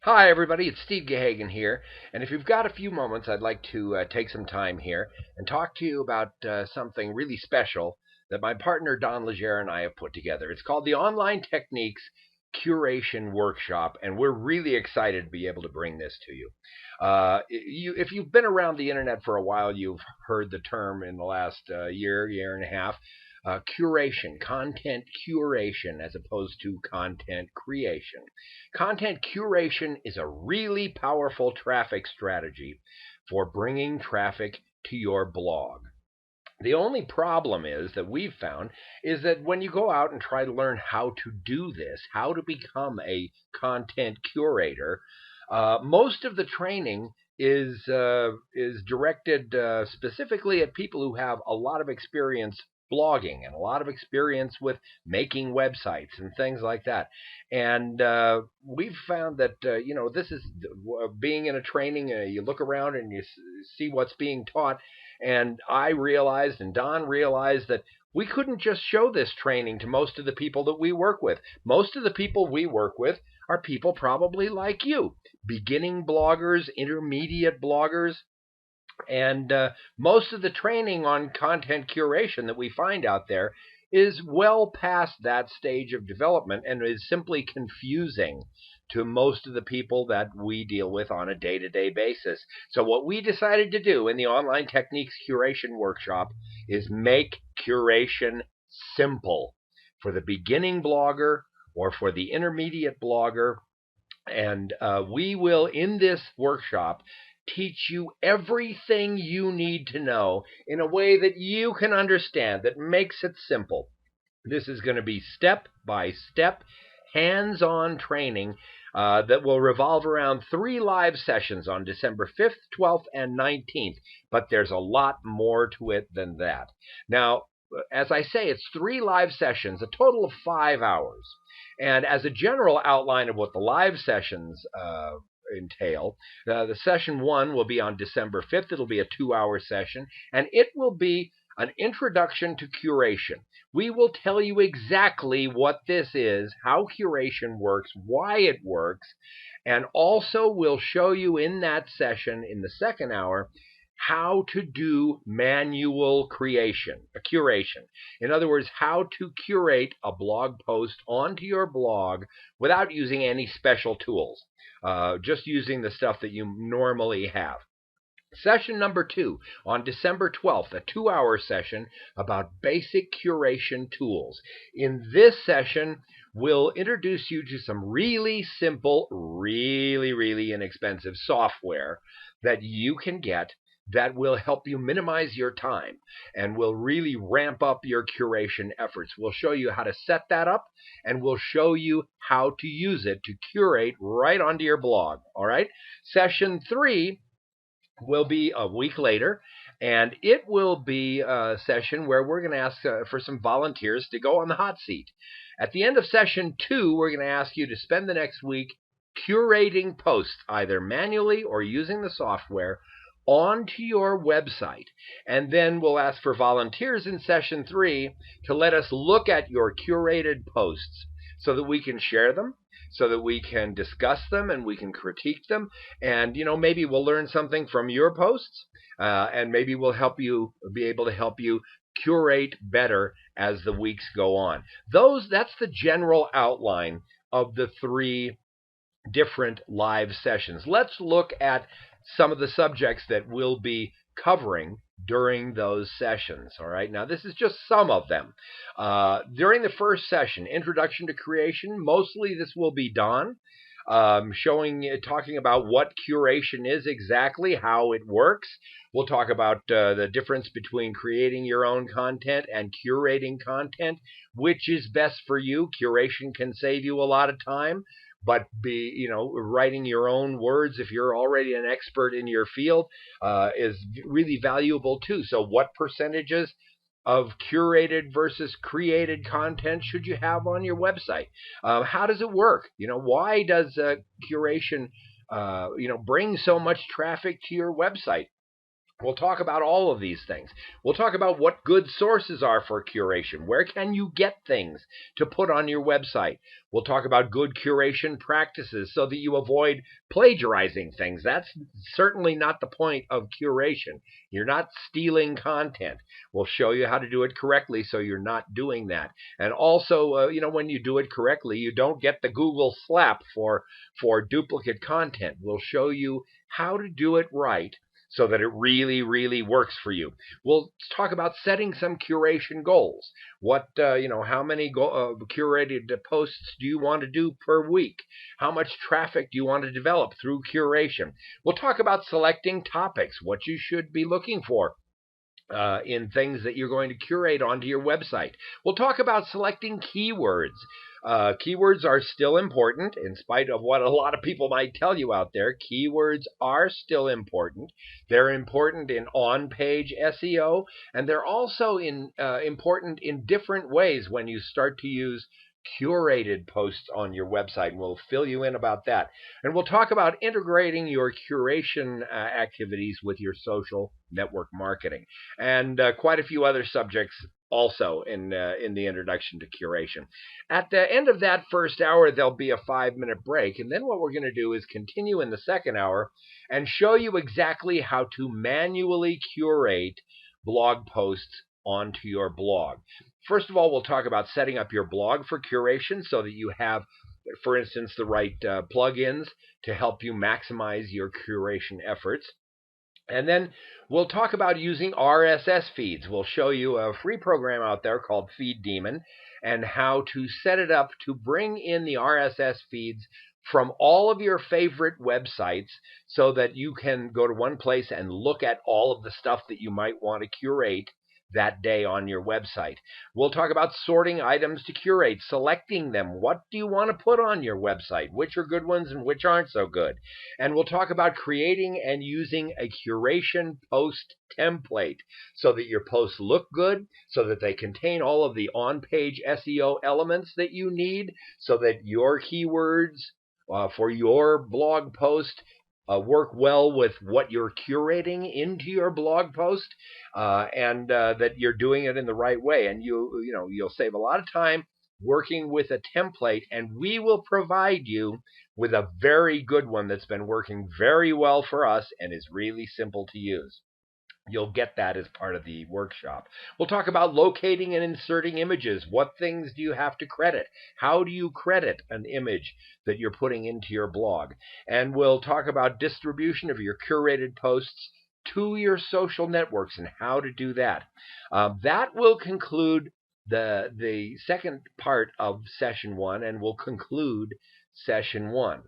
Hi, everybody. It's Steve Gaghagen here. And if you've got a few moments, I'd like to take some time here and talk to you about something really special that my partner Don Legere and I have put together. It's called the Online Techniques Curation Workshop, and we're really excited to be able to bring this to you. If you've been around the internet for a while, you've heard the term in the last year and a half, curation, content curation, as opposed to content creation. Content curation is a really powerful traffic strategy for bringing traffic to your blog. The only problem is that we've found is that when you go out and try to learn how to do this, how to become a content curator, most of the training is directed specifically at people who have a lot of experience blogging and a lot of experience with making websites and things like that. And we've found that this is being in a training. You look around and you see what's being taught, and I realized, and Don realized, that we couldn't just show this training to most of the people that we work with. Most of the people we work with are people probably like you, beginning bloggers, intermediate bloggers, and most of the training on content curation that we find out there is well past that stage of development and is simply confusing to most of the people that we deal with on a day-to-day basis. So what we decided to do in the Online Techniques Curation Workshop is make curation simple for the beginning blogger or for the intermediate blogger. And we will, in this workshop, teach you everything you need to know in a way that you can understand, that makes it simple. This is going to be step-by-step, hands-on training that will revolve around 3 live sessions on December 5th, 12th, and 19th. But there's a lot more to it than that. Now, as I say, it's 3 live sessions, a total of 5 hours. And as a general outline of what the live sessions entail, the session 1 will be on December 5th. It'll be a 2-hour session, and it will be an introduction to curation. We will tell you exactly what this is, how curation works, why it works, and also we'll show you in that session, in the second hour, how to do manual curation. In other words, how to curate a blog post onto your blog without using any special tools, just using the stuff that you normally have. Session number 2 on December 12th, a 2-hour session about basic curation tools. In this session, we'll introduce you to some really simple, really inexpensive software that you can get that will help you minimize your time and will really ramp up your curation efforts. We'll show you how to set that up, and we'll show you how to use it to curate right onto your blog. All right? Session 3 will be a week later, and it will be a session where we're going to ask for some volunteers to go on the hot seat. At the end of session 2, we're going to ask you to spend the next week curating posts, either manually or using the software, onto your website. And then we'll ask for volunteers in session 3 to let us look at your curated posts so that we can share them, so that we can discuss them and we can critique them. And, maybe we'll learn something from your posts, and maybe we'll be able to help you curate better as the weeks go on. That's the general outline of the 3 different live sessions. Let's look at some of the subjects that we'll be covering during those sessions. All right, now this is just some of them. During the first session, Introduction to Curation, mostly this will be Don talking about what curation is exactly, how it works. We'll talk about the difference between creating your own content and curating content, which is best for you. Curation can save you a lot of time, but writing your own words, if you're already an expert in your field, is really valuable too. So what percentages of curated versus created content should you have on your website? How does it work? Why does curation bring so much traffic to your website? We'll talk about all of these things. We'll talk about what good sources are for curation. Where can you get things to put on your website? We'll talk about good curation practices so that you avoid plagiarizing things. That's certainly not the point of curation. You're not stealing content. We'll show you how to do it correctly so you're not doing that. And also, when you do it correctly, you don't get the Google slap for duplicate content. We'll show you how to do it right so that it really, really works for you. We'll talk about setting some curation goals. How many curated posts do you want to do per week? How much traffic do you want to develop through curation? We'll talk about selecting topics, what you should be looking for in things that you're going to curate onto your website. We'll talk about selecting keywords. Keywords are still important, in spite of what a lot of people might tell you out there. Keywords are still important. They're important in on-page SEO, and they're also important in different ways when you start to use curated posts on your website, and we'll fill you in about that. And we'll talk about integrating your curation activities with your social network marketing, and quite a few other subjects also in the introduction to curation. At the end of that first hour, there'll be a 5-minute break, and then what we're going to do is continue in the second hour and show you exactly how to manually curate blog posts onto your blog. First of all, we'll talk about setting up your blog for curation so that you have, for instance, the right plugins to help you maximize your curation efforts. And then we'll talk about using RSS feeds. We'll show you a free program out there called Feed Demon and how to set it up to bring in the RSS feeds from all of your favorite websites so that you can go to one place and look at all of the stuff that you might want to curate that day on your website. We'll talk about sorting items to curate, selecting them. What do you want to put on your website? Which are good ones and which aren't so good? And we'll talk about creating and using a curation post template so that your posts look good, so that they contain all of the on-page SEO elements that you need, so that your keywords for your blog post work well with what you're curating into your blog post, and that you're doing it in the right way. And you'll save a lot of time working with a template, and we will provide you with a very good one that's been working very well for us and is really simple to use. You'll get that as part of the workshop. We'll talk about locating and inserting images. What things do you have to credit? How do you credit an image that you're putting into your blog? And we'll talk about distribution of your curated posts to your social networks and how to do that. That will conclude the second part of session 1 and will conclude session 1.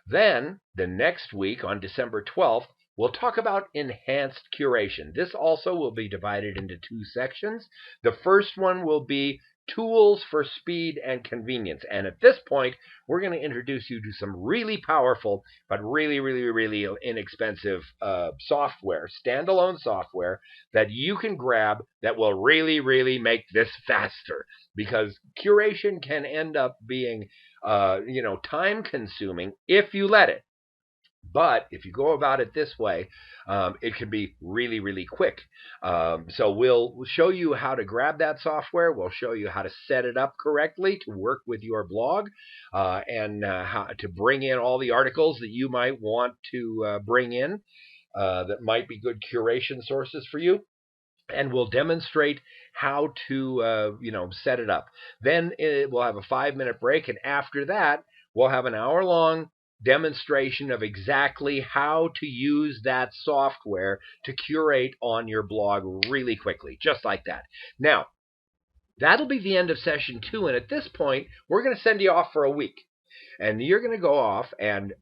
Then, the next week on December 12th, we'll talk about enhanced curation. This also will be divided into 2 sections. The first one will be tools for speed and convenience. And at this point, we're going to introduce you to some really powerful, but really, really, really inexpensive software, standalone software that you can grab that will really, really make this faster. Because curation can end up being, time consuming if you let it. But if you go about it this way, it can be really, really quick. So we'll show you how to grab that software. We'll show you how to set it up correctly to work with your blog, and how to bring in all the articles that you might want to bring in that might be good curation sources for you. And we'll demonstrate how to, set it up. Then we'll have a 5-minute break, and after that, we'll have an hour-long demonstration of exactly how to use that software to curate on your blog really quickly, just like that. Now, that'll be the end of session 2, and at this point, we're going to send you off for a week. And you're going to go off and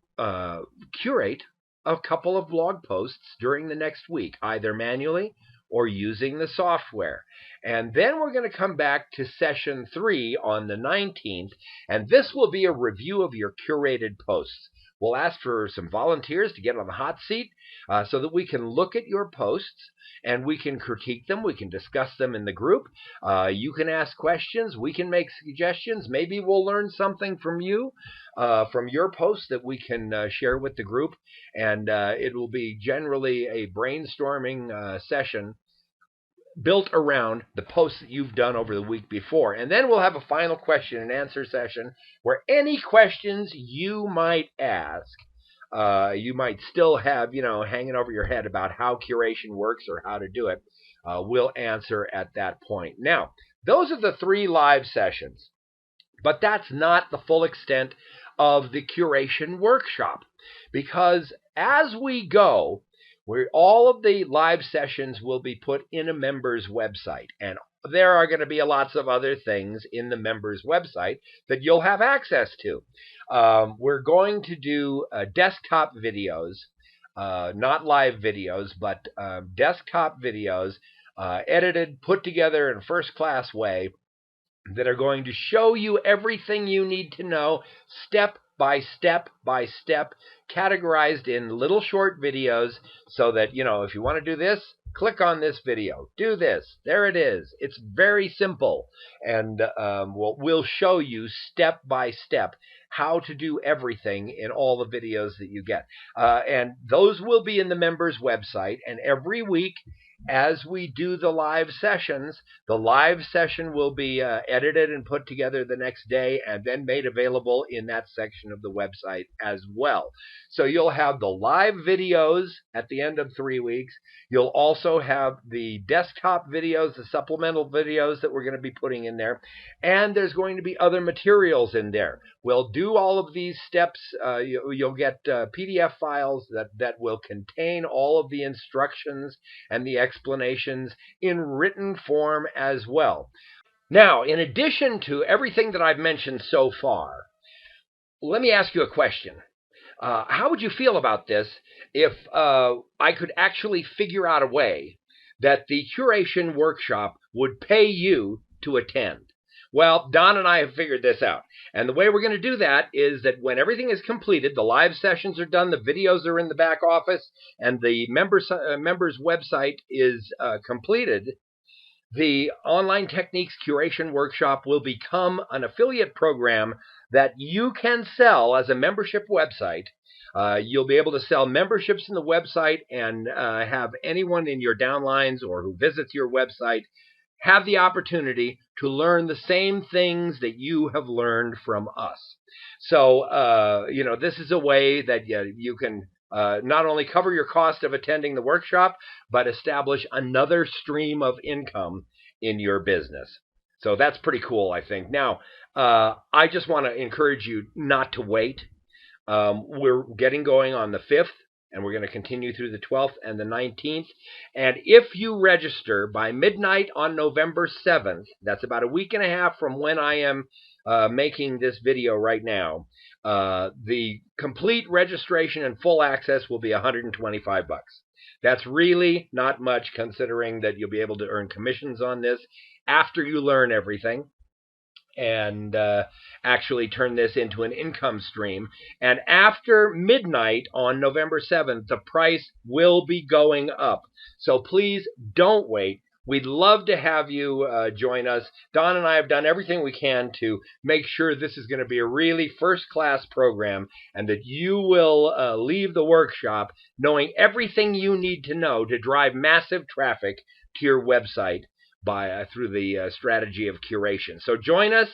curate a couple of blog posts during the next week, either manually or using the software. And then we're going to come back to session 3 on the 19th, and this will be a review of your curated posts. We'll ask for some volunteers to get on the hot seat so that we can look at your posts and we can critique them. We can discuss them in the group. You can ask questions. We can make suggestions. Maybe we'll learn something from you, from your posts that we can share with the group. And it will be generally a brainstorming session built around the posts that you've done over the week before. And then we'll have a final question and answer session where any questions you might ask, you might still have, hanging over your head about how curation works or how to do it, we'll answer at that point. Now, those are the 3 live sessions, but that's not the full extent of the curation workshop, because as we go, all of the live sessions will be put in a member's website, and there are going to be lots of other things in the member's website that you'll have access to. We're going to do desktop videos, not live videos, but desktop videos, edited, put together in a first-class way, that are going to show you everything you need to know, step by step by step, categorized in little short videos, so that, if you want to do this, click on this video, do this, there it is. It's very simple, and we'll show you step by step how to do everything in all the videos that you get. And those will be in the members' website, and every week, as we do the live sessions, the live session will be edited and put together the next day and then made available in that section of the website as well. So you'll have the live videos at the end of 3 weeks. You'll also have the desktop videos, the supplemental videos that we're going to be putting in there. And there's going to be other materials in there. We'll do all of these steps. You'll get PDF files that will contain all of the instructions and the explanations in written form as well. Now, in addition to everything that I've mentioned so far, let me ask you a question. How would you feel about this if I could actually figure out a way that the curation workshop would pay you to attend? Well, Don and I have figured this out. And the way we're going to do that is that when everything is completed, the live sessions are done, the videos are in the back office, and the members' website is completed, the Online Techniques Curation Workshop will become an affiliate program that you can sell as a membership website. You'll be able to sell memberships in the website and have anyone in your downlines or who visits your website have the opportunity to learn the same things that you have learned from us. So, this is a way that you can not only cover your cost of attending the workshop, but establish another stream of income in your business. So that's pretty cool, I think. Now, I just want to encourage you not to wait. We're getting going on the 5th. And we're going to continue through the 12th and the 19th. And if you register by midnight on November 7th, that's about a week and a half from when I am making this video right now, the complete registration and full access will be $125. That's really not much, considering that you'll be able to earn commissions on this after you learn everything, and actually turn this into an income stream. And after midnight on November 7th, the price will be going up. So please don't wait. We'd love to have you join us. Don and I have done everything we can to make sure this is going to be a really first-class program, and that you will leave the workshop knowing everything you need to know to drive massive traffic to your website through the strategy of curation. So join us.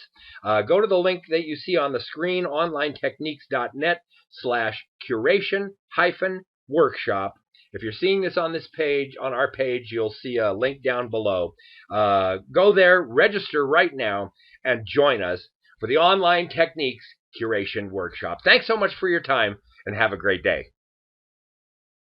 Go to the link that you see on the screen, onlinetechniques.net/curation-workshop. If you're seeing this on this page, on our page, you'll see a link down below. Go there, register right now, and join us for the Online Techniques Curation Workshop. Thanks so much for your time, and have a great day.